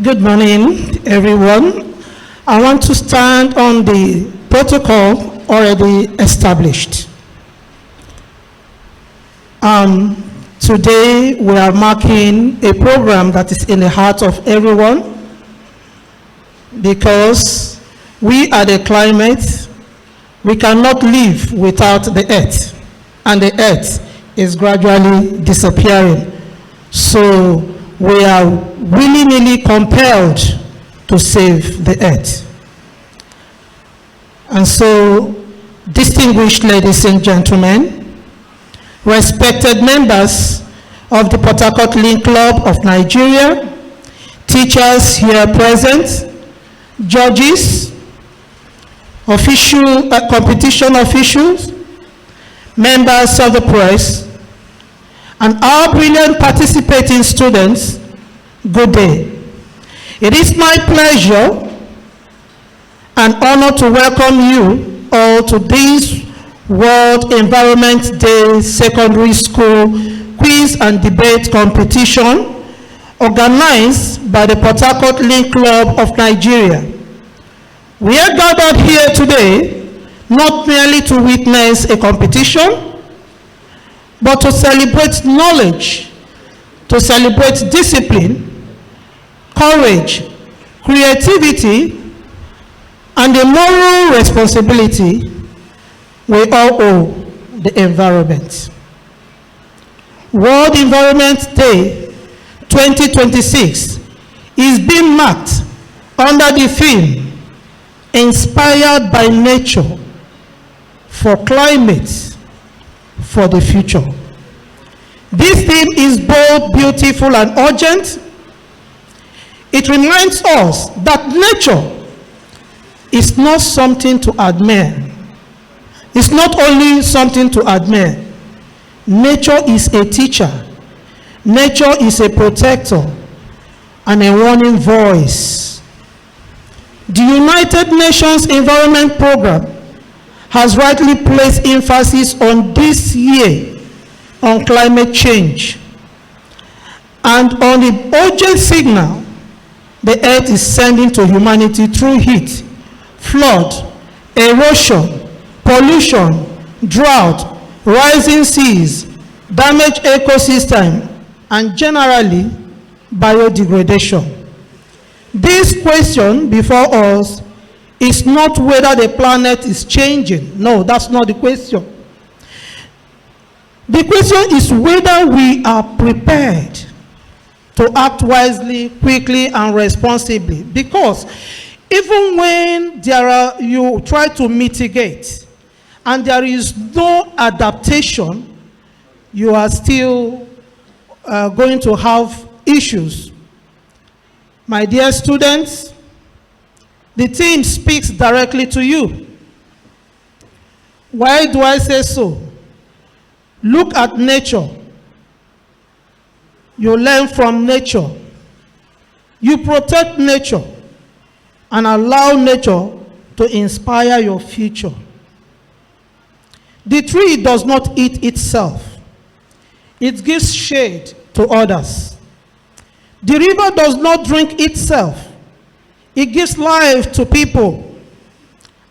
Good morning, everyone. I want to stand on the protocol already established. Today, we are marking a program that is in the heart of everyone because we are the climate. We cannot live without the earth, and the earth is gradually disappearing. So we are willingly compelled to save the earth. And so, distinguished ladies and gentlemen, respected members of the Port Harcourt Link Club of Nigeria, teachers here present, judges, competition officials, members of the press, and our brilliant participating students, good day. It is my pleasure and honor to welcome you all to this World Environment Day Secondary School Quiz and Debate Competition organized by the Port Harcourt Link Club of Nigeria. We are gathered here today not merely to witness a competition, but to celebrate knowledge, to celebrate discipline, courage, creativity, and the moral responsibility we all owe the environment. World Environment Day 2026 is being marked under the theme Inspired by Nature for Climate for the Future. This theme is both beautiful and urgent. It reminds us that nature is not something to admire. It's not only something to admire. Nature is a teacher. Nature is a protector and a warning voice. The United Nations Environment Programme has rightly placed emphasis on this year on climate change and on the urgent signal the earth is sending to humanity through heat, flood, erosion, pollution, drought, rising seas, damaged ecosystem, and generally biodegradation. This question before us is not whether the planet is changing. No, that's not the question. The question is whether we are prepared to act wisely, quickly, and responsibly. Because even when you try to mitigate and there is no adaptation, you are still going to have issues. My dear students, the theme speaks directly to you. Why do I say so? Look at nature. You learn from nature. You protect nature and allow nature to inspire your future. The tree does not eat itself. It gives shade to others. The river does not drink itself. It gives life to people,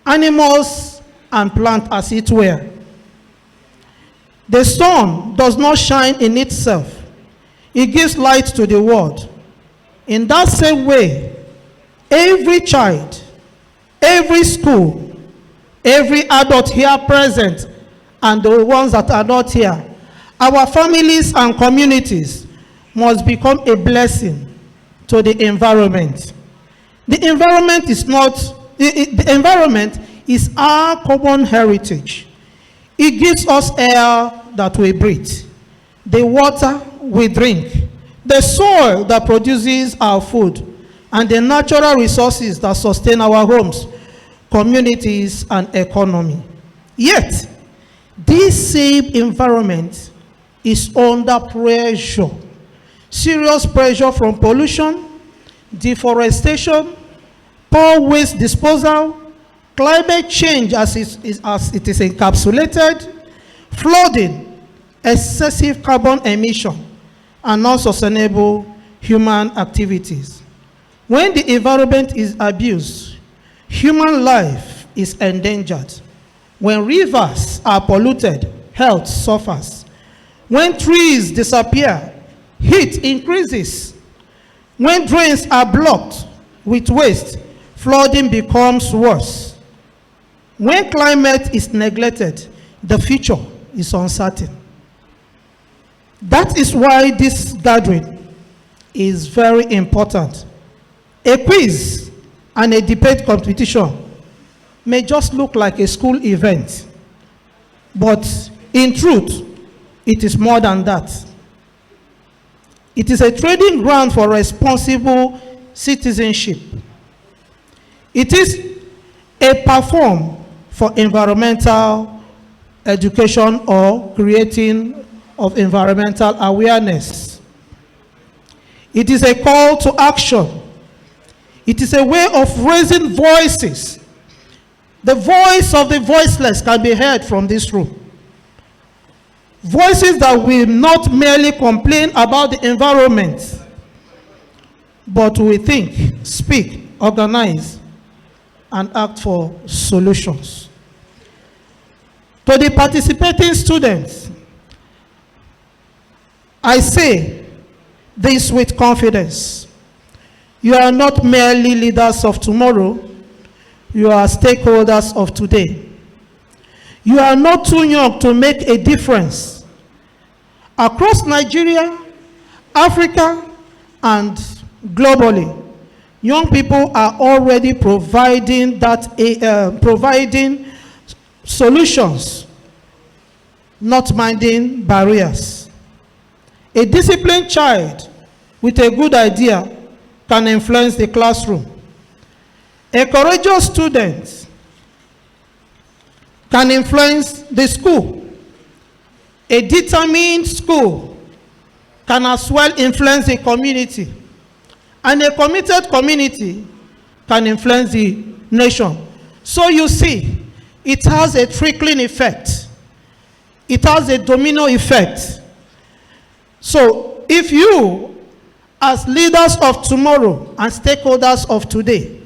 animals, and plants as it were. The sun does not shine in itself. It gives light to the world. In that same way, every child, every school, every adult here present, and the ones that are not here, our families and communities must become a blessing to the environment. The environment is the environment is our common heritage. It gives us air that we breathe, the water we drink, the soil that produces our food, and the natural resources that sustain our homes, communities, and economy. Yet, this same environment is under pressure, serious pressure from pollution, deforestation, poor waste disposal, climate change as it is encapsulated, flooding, excessive carbon emission, and non-sustainable human activities. When the environment is abused, human life is endangered. When rivers are polluted, health suffers. When trees disappear, heat increases. When drains are blocked with waste, flooding becomes worse. When climate is neglected, the future is uncertain. That is why this gathering is very important. A quiz and a debate competition may just look like a school event, but in truth, it is more than that. It is a training ground for responsible citizenship. It is a platform for environmental education or creating of environmental awareness. It is a call to action. It is a way of raising voices. The voice of the voiceless can be heard from this room. Voices that will not merely complain about the environment, but will think, speak, organize, and act for solutions. To the participating students, I say this with confidence. You are not merely leaders of tomorrow, you are stakeholders of today. You are not too young to make a difference. Across Nigeria, Africa, and globally, young people are already providing solutions, not minding barriers. A disciplined child with a good idea can influence the classroom. A courageous student can influence the school. A determined school can as well influence the community. And a committed community can influence the nation. So you see, it has a trickling effect. It has a domino effect. So if you, as leaders of tomorrow and stakeholders of today,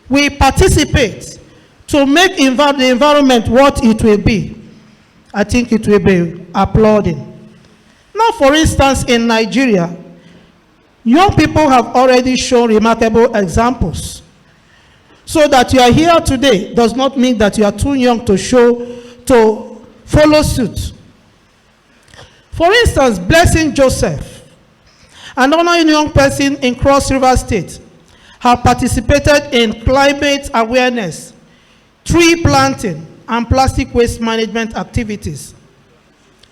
we participate to make the environment what it will be, I think it will be applauding. Now, for instance, in Nigeria, young people have already shown remarkable examples. So that you are here today does not mean that you are too young to follow suit. For instance, Blessing Joseph, another young person in Cross River State, have participated in climate awareness, tree planting, and plastic waste management activities.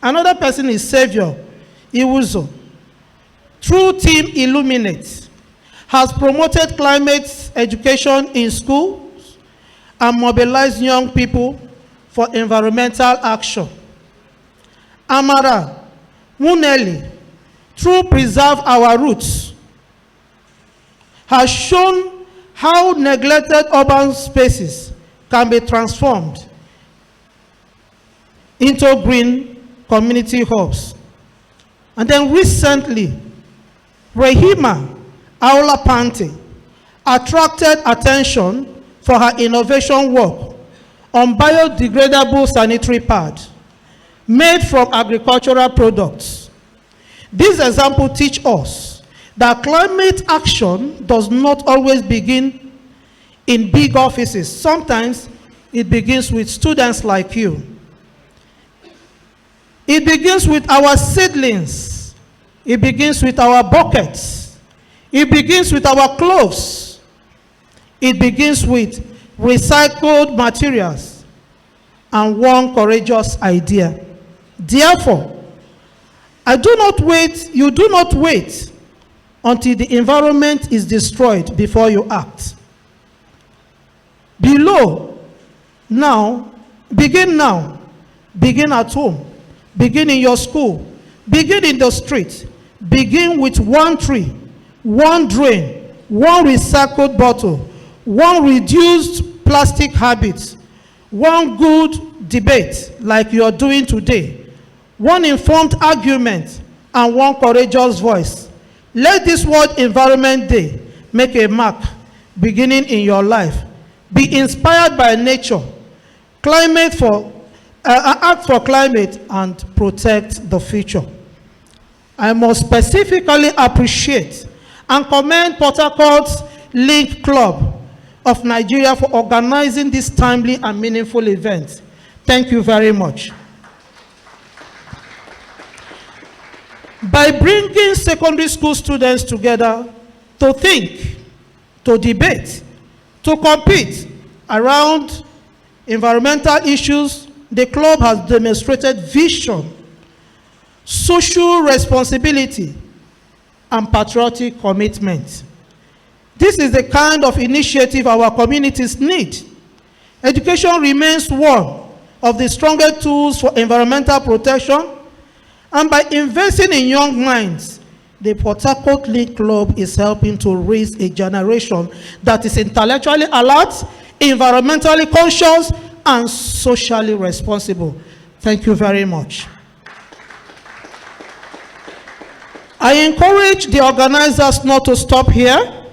Another person is Savior Iwuzo. Through Team Illuminate, has promoted climate education in schools and mobilized young people for environmental action. Amara Muneli, through Preserve Our Roots, has shown how neglected urban spaces can be transformed into green community hubs. And then recently, Rehima Aulapante attracted attention for her innovation work on biodegradable sanitary pad made from agricultural products. This example teaches us that climate action does not always begin in big offices. Sometimes it begins with students like you. It begins with our seedlings. It begins with our buckets. It begins with our clothes. It begins with recycled materials and one courageous idea. Therefore, you do not wait until the environment is destroyed before you act. Begin now, begin at home, begin in your school, begin in the street, begin with one tree, one drain, one recycled bottle, one reduced plastic habits, one good debate like you are doing today, one informed argument, and one courageous voice. Let this World Environment Day make a mark beginning in your life. Be inspired by nature. Act for climate and protect the future. I must specifically appreciate and commend Port Harcourt's Link Club of Nigeria for organizing this timely and meaningful event. Thank you very much. By bringing secondary school students together to think, to debate, to compete around environmental issues, the club has demonstrated vision, social responsibility, and patriotic commitment. This is the kind of initiative our communities need. Education remains one of the strongest tools for environmental protection, and by investing in young minds, the Port Harcourt Link Club is helping to raise a generation that is intellectually alert, environmentally conscious, and socially responsible. Thank you very much. I encourage the organizers not to stop here.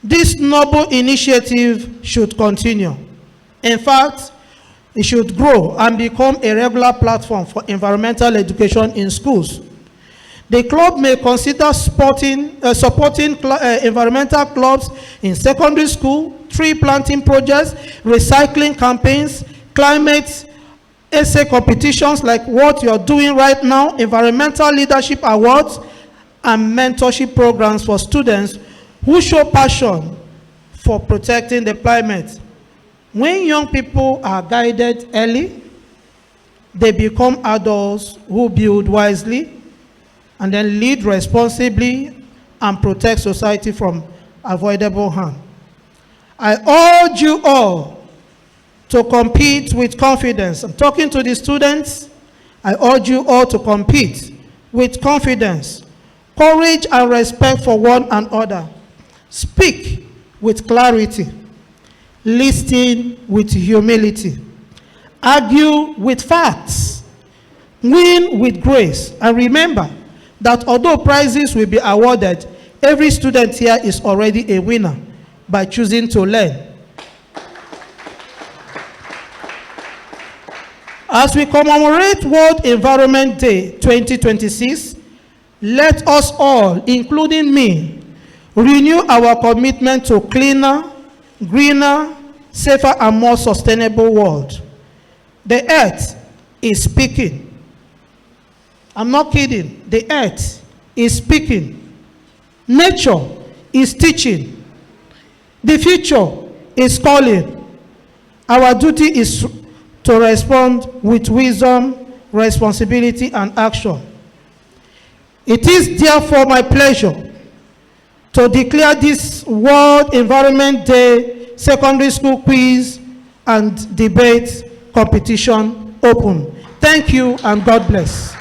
This noble initiative should continue. In fact, it should grow and become a regular platform for environmental education in schools. The club may consider supporting environmental clubs in secondary school, tree planting projects, recycling campaigns, climate essay competitions like what you're doing right now, environmental leadership awards, and mentorship programs for students who show passion for protecting the climate. When young people are guided early, they become adults who build wisely and then lead responsibly and protect society from avoidable harm. I urge you all to compete with confidence. I'm talking to the students. I urge you all to compete with confidence, courage, and respect for one another. Speak with clarity. Listen with humility. Argue with facts. Win with grace. And remember that although prizes will be awarded, every student here is already a winner by choosing to learn. As we commemorate World Environment Day 2026, let us all, including me, renew our commitment to cleaner, greener, safer, and more sustainable world. The earth is speaking. I'm not kidding. The earth is speaking. Nature is teaching. The future is calling. Our duty is to respond with wisdom, responsibility, and action. It is therefore my pleasure to declare this World Environment Day secondary school quiz and debate competition open. Thank you and God bless.